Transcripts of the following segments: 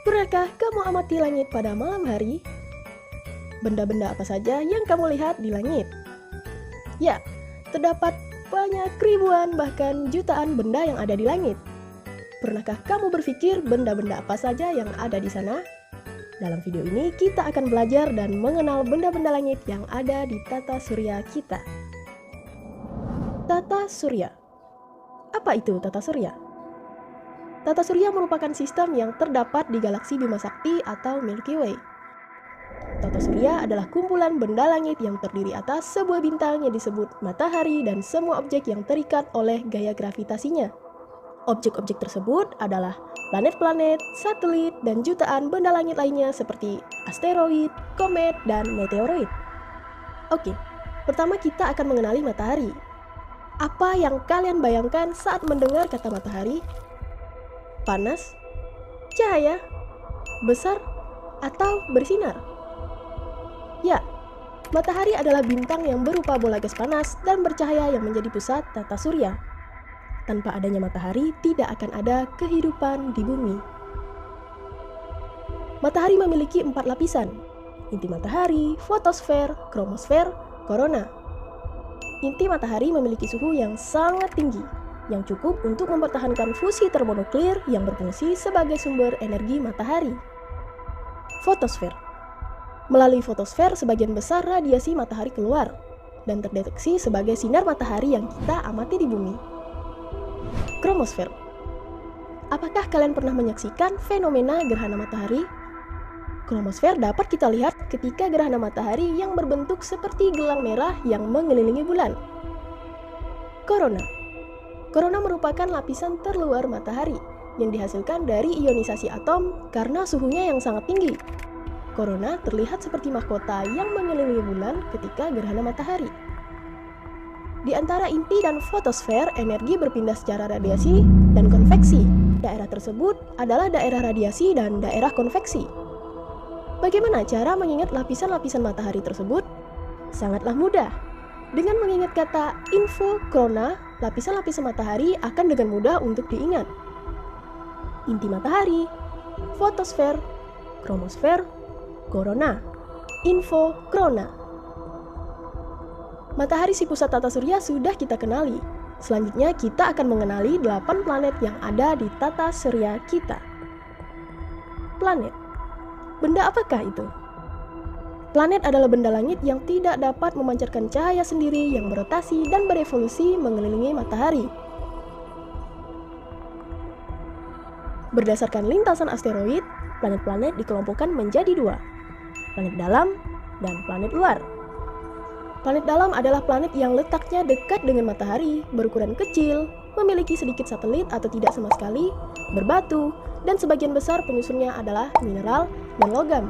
Pernahkah kamu amati langit pada malam hari? Benda-benda apa saja yang kamu lihat di langit? Ya, terdapat banyak ribuan bahkan jutaan benda yang ada di langit. Pernahkah kamu berpikir benda-benda apa saja yang ada di sana? Dalam video ini kita akan belajar dan mengenal benda-benda langit yang ada di tata surya kita. Tata surya. Apa itu tata surya? Tata surya merupakan sistem yang terdapat di galaksi Bima Sakti atau Milky Way. Tata surya adalah kumpulan benda langit yang terdiri atas sebuah bintang yang disebut matahari dan semua objek yang terikat oleh gaya gravitasinya. Objek-objek tersebut adalah planet-planet, satelit, dan jutaan benda langit lainnya seperti asteroid, komet, dan meteoroid. Oke, pertama kita akan mengenali matahari. Apa yang kalian bayangkan saat mendengar kata matahari? Panas, cahaya, besar, atau bersinar? Ya, matahari adalah bintang yang berupa bola gas panas dan bercahaya yang menjadi pusat tata surya. Tanpa adanya matahari, tidak akan ada kehidupan di bumi. Matahari memiliki 4 lapisan: inti matahari, fotosfer, kromosfer, korona. Inti matahari memiliki suhu yang sangat tinggi, yang cukup untuk mempertahankan fusi termonuklir yang berfungsi sebagai sumber energi matahari. Fotosfer. Melalui fotosfer, sebagian besar radiasi matahari keluar dan terdeteksi sebagai sinar matahari yang kita amati di bumi. Kromosfer. Apakah kalian pernah menyaksikan fenomena gerhana matahari? Kromosfer dapat kita lihat ketika gerhana matahari yang berbentuk seperti gelang merah yang mengelilingi bulan. Korona. Korona merupakan lapisan terluar matahari yang dihasilkan dari ionisasi atom karena suhunya yang sangat tinggi. Korona terlihat seperti mahkota yang mengelilingi bulan ketika gerhana matahari. Di antara inti dan fotosfer, energi berpindah secara radiasi dan konveksi. Daerah tersebut adalah daerah radiasi dan daerah konveksi. Bagaimana cara mengingat lapisan-lapisan matahari tersebut? Sangatlah mudah. Dengan mengingat kata info korona, lapisan-lapisan matahari akan dengan mudah untuk diingat. Inti matahari, fotosfer, kromosfer, korona, info korona. Matahari si pusat tata surya sudah kita kenali. Selanjutnya kita akan mengenali 8 planet yang ada di tata surya kita. Planet. Benda apakah itu? Planet adalah benda langit yang tidak dapat memancarkan cahaya sendiri yang berotasi dan berevolusi mengelilingi matahari. Berdasarkan lintasan asteroid, planet-planet dikelompokkan menjadi 2, planet dalam dan planet luar. Planet dalam adalah planet yang letaknya dekat dengan matahari, berukuran kecil, memiliki sedikit satelit atau tidak sama sekali, berbatu, dan sebagian besar penyusunnya adalah mineral dan logam.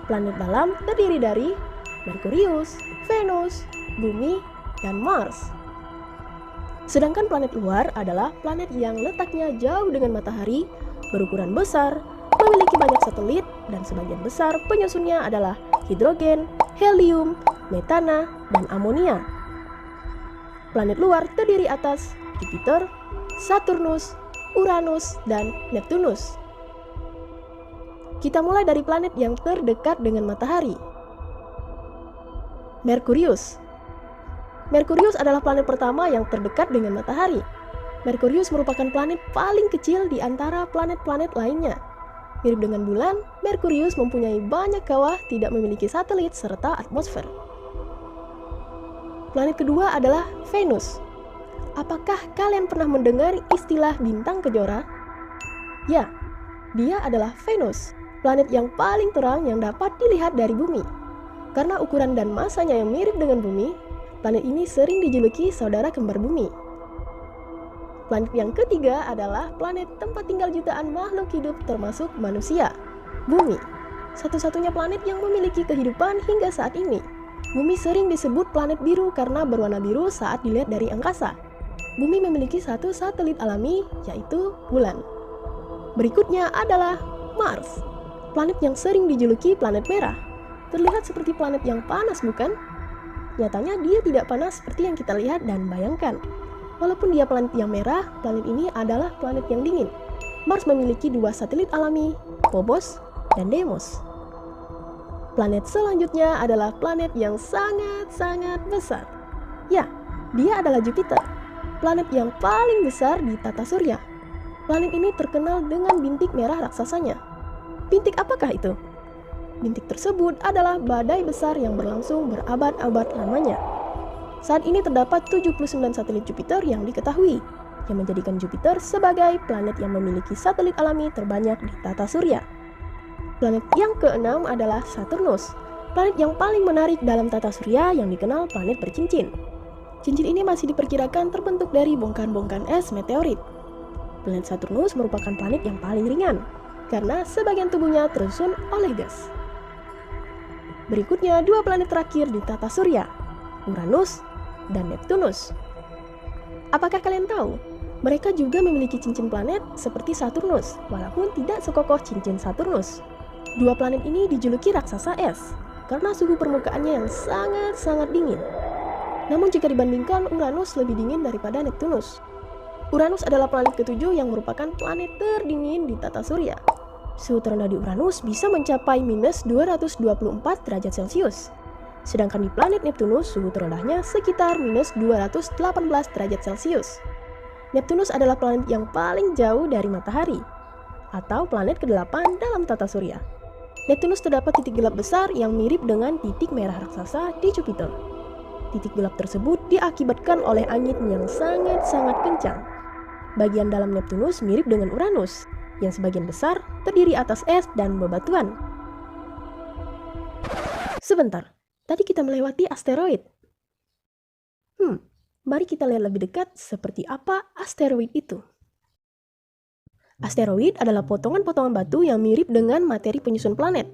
Planet dalam terdiri dari Merkurius, Venus, Bumi, dan Mars. Sedangkan planet luar adalah planet yang letaknya jauh dengan matahari, berukuran besar, memiliki banyak satelit, dan sebagian besar penyusunnya adalah hidrogen, helium, metana, dan amonia. Planet luar terdiri atas Jupiter, Saturnus, Uranus, dan Neptunus. Kita mulai dari planet yang terdekat dengan matahari. Merkurius. Merkurius adalah planet pertama yang terdekat dengan matahari. Merkurius merupakan planet paling kecil di antara planet-planet lainnya. Mirip dengan bulan, Merkurius mempunyai banyak kawah, tidak memiliki satelit, serta atmosfer. Planet kedua adalah Venus. Apakah kalian pernah mendengar istilah bintang kejora? Ya, dia adalah Venus, planet yang paling terang yang dapat dilihat dari bumi. Karena ukuran dan masanya yang mirip dengan bumi, planet ini sering dijuluki saudara kembar bumi. Planet yang ketiga adalah planet tempat tinggal jutaan makhluk hidup termasuk manusia, Bumi. Satu-satunya planet yang memiliki kehidupan hingga saat ini. Bumi sering disebut planet biru karena berwarna biru saat dilihat dari angkasa. Bumi memiliki satu satelit alami, yaitu bulan. Berikutnya adalah Mars, planet yang sering dijuluki planet merah. Terlihat seperti planet yang panas, bukan? Nyatanya dia tidak panas seperti yang kita lihat dan bayangkan. Walaupun dia planet yang merah, planet ini adalah planet yang dingin. Mars memiliki 2 satelit alami, Phobos dan Deimos. Planet selanjutnya adalah planet yang sangat-sangat besar. Ya, dia adalah Jupiter, planet yang paling besar di tata surya. Planet ini terkenal dengan bintik merah raksasanya. Bintik apakah itu? Bintik tersebut adalah badai besar yang berlangsung berabad-abad lamanya. Saat ini terdapat 79 satelit Jupiter yang diketahui, yang menjadikan Jupiter sebagai planet yang memiliki satelit alami terbanyak di tata surya. Planet yang keenam adalah Saturnus, planet yang paling menarik dalam tata surya yang dikenal planet bercincin. Cincin ini masih diperkirakan terbentuk dari bongkahan-bongkahan es meteorit. Planet Saturnus merupakan planet yang paling ringan, karena sebagian tubuhnya tersusun oleh gas. Berikutnya 2 planet terakhir di tata surya, Uranus dan Neptunus. Apakah kalian tahu? Mereka juga memiliki cincin planet seperti Saturnus, walaupun tidak sekokoh cincin Saturnus. 2 planet ini dijuluki raksasa es, karena suhu permukaannya yang sangat-sangat dingin. Namun jika dibandingkan, Uranus lebih dingin daripada Neptunus. Uranus adalah planet ke-7 yang merupakan planet terdingin di tata surya. Suhu terendah di Uranus bisa mencapai minus 224 derajat Celcius. Sedangkan di planet Neptunus, suhu terendahnya sekitar minus 218 derajat Celcius. Neptunus adalah planet yang paling jauh dari matahari, atau planet ke-8 dalam tata surya. Neptunus terdapat titik gelap besar yang mirip dengan titik merah raksasa di Jupiter. Titik gelap tersebut diakibatkan oleh angin yang sangat-sangat kencang. Bagian dalam Neptunus mirip dengan Uranus, yang sebagian besar terdiri atas es dan bebatuan. Sebentar, tadi kita melewati asteroid. Mari kita lihat lebih dekat seperti apa asteroid itu. Asteroid adalah potongan-potongan batu yang mirip dengan materi penyusun planet.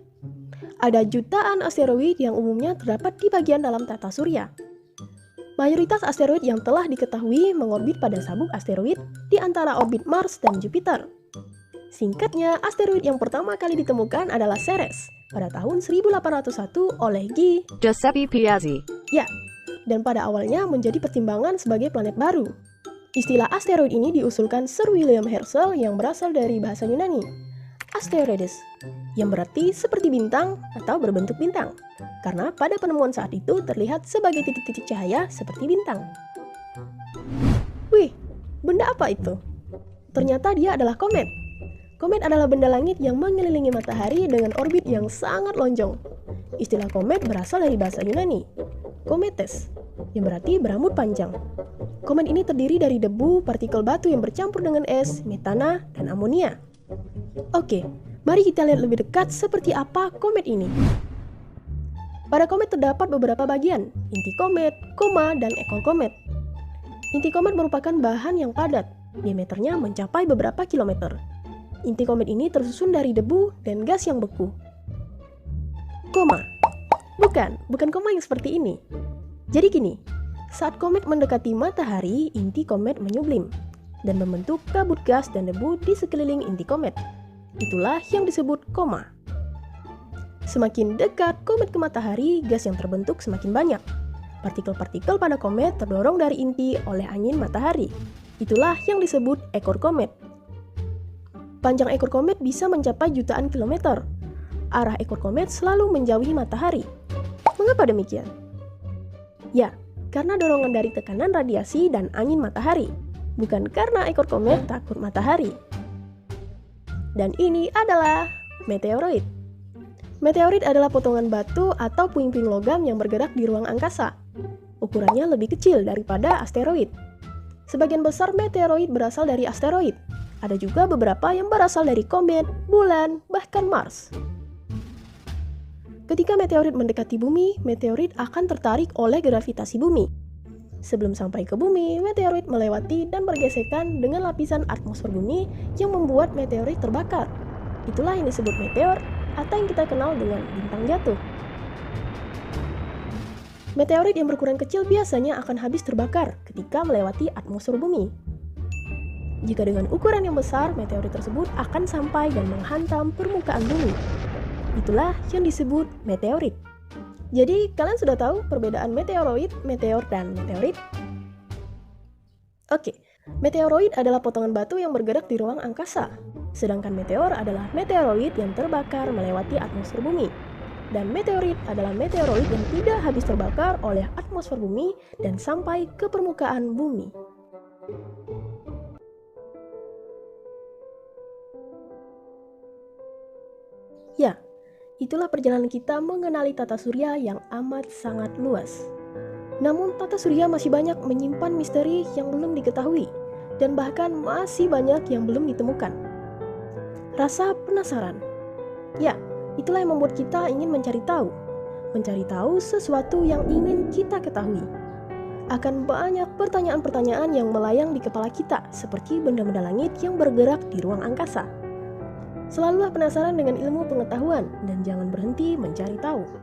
Ada jutaan asteroid yang umumnya terdapat di bagian dalam tata surya. Mayoritas asteroid yang telah diketahui mengorbit pada sabuk asteroid di antara orbit Mars dan Jupiter. Singkatnya, asteroid yang pertama kali ditemukan adalah Ceres pada tahun 1801 oleh Giuseppe Piazzi. Ya, dan pada awalnya menjadi pertimbangan sebagai planet baru. Istilah asteroid ini diusulkan Sir William Herschel yang berasal dari bahasa Yunani, asteroides, yang berarti seperti bintang atau berbentuk bintang, karena pada penemuan saat itu terlihat sebagai titik-titik cahaya seperti bintang. Wih, benda apa itu? Ternyata dia adalah komet. Komet adalah benda langit yang mengelilingi matahari dengan orbit yang sangat lonjong. Istilah komet berasal dari bahasa Yunani, kometes, yang berarti berambut panjang. Komet ini terdiri dari debu, partikel batu yang bercampur dengan es, metana, dan amonia. Oke, mari kita lihat lebih dekat seperti apa komet ini. Pada komet terdapat beberapa bagian, inti komet, koma, dan ekor komet. Inti komet merupakan bahan yang padat, diameternya mencapai beberapa kilometer. Inti komet ini tersusun dari debu dan gas yang beku. Koma. Bukan koma yang seperti ini. Jadi gini, saat komet mendekati matahari, inti komet menyublim dan membentuk kabut gas dan debu di sekeliling inti komet. Itulah yang disebut koma. Semakin dekat komet ke matahari, gas yang terbentuk semakin banyak. Partikel-partikel pada komet terdorong dari inti oleh angin matahari. Itulah yang disebut ekor komet. Panjang ekor komet bisa mencapai jutaan kilometer. Arah ekor komet selalu menjauhi matahari. Mengapa demikian? Ya, karena dorongan dari tekanan radiasi dan angin matahari, bukan karena ekor komet takut matahari. Dan ini adalah meteoroid. Meteorit adalah potongan batu atau puing-puing logam yang bergerak di ruang angkasa. Ukurannya lebih kecil daripada asteroid. Sebagian besar meteoroid berasal dari asteroid. Ada juga beberapa yang berasal dari komet, bulan, bahkan Mars. Ketika meteorit mendekati bumi, meteorit akan tertarik oleh gravitasi bumi. Sebelum sampai ke bumi, meteorit melewati dan bergesekan dengan lapisan atmosfer bumi yang membuat meteorit terbakar. Itulah yang disebut meteor atau yang kita kenal dengan bintang jatuh. Meteorit yang berukuran kecil biasanya akan habis terbakar ketika melewati atmosfer bumi. Jika dengan ukuran yang besar, meteorit tersebut akan sampai dan menghantam permukaan bumi. Itulah yang disebut meteorit. Jadi, kalian sudah tahu perbedaan meteoroid, meteor, dan meteorit? Oke, meteoroid adalah potongan batu yang bergerak di ruang angkasa. Sedangkan meteor adalah meteoroid yang terbakar melewati atmosfer bumi. Dan meteorit adalah meteoroid yang tidak habis terbakar oleh atmosfer bumi dan sampai ke permukaan bumi. Ya, itulah perjalanan kita mengenali tata surya yang amat sangat luas. Namun tata surya masih banyak menyimpan misteri yang belum diketahui dan bahkan masih banyak yang belum ditemukan. Rasa penasaran. Ya, itulah yang membuat kita ingin mencari tahu. Mencari tahu sesuatu yang ingin kita ketahui. Akan banyak pertanyaan-pertanyaan yang melayang di kepala kita seperti benda-benda langit yang bergerak di ruang angkasa. Selalulah penasaran dengan ilmu pengetahuan dan jangan berhenti mencari tahu.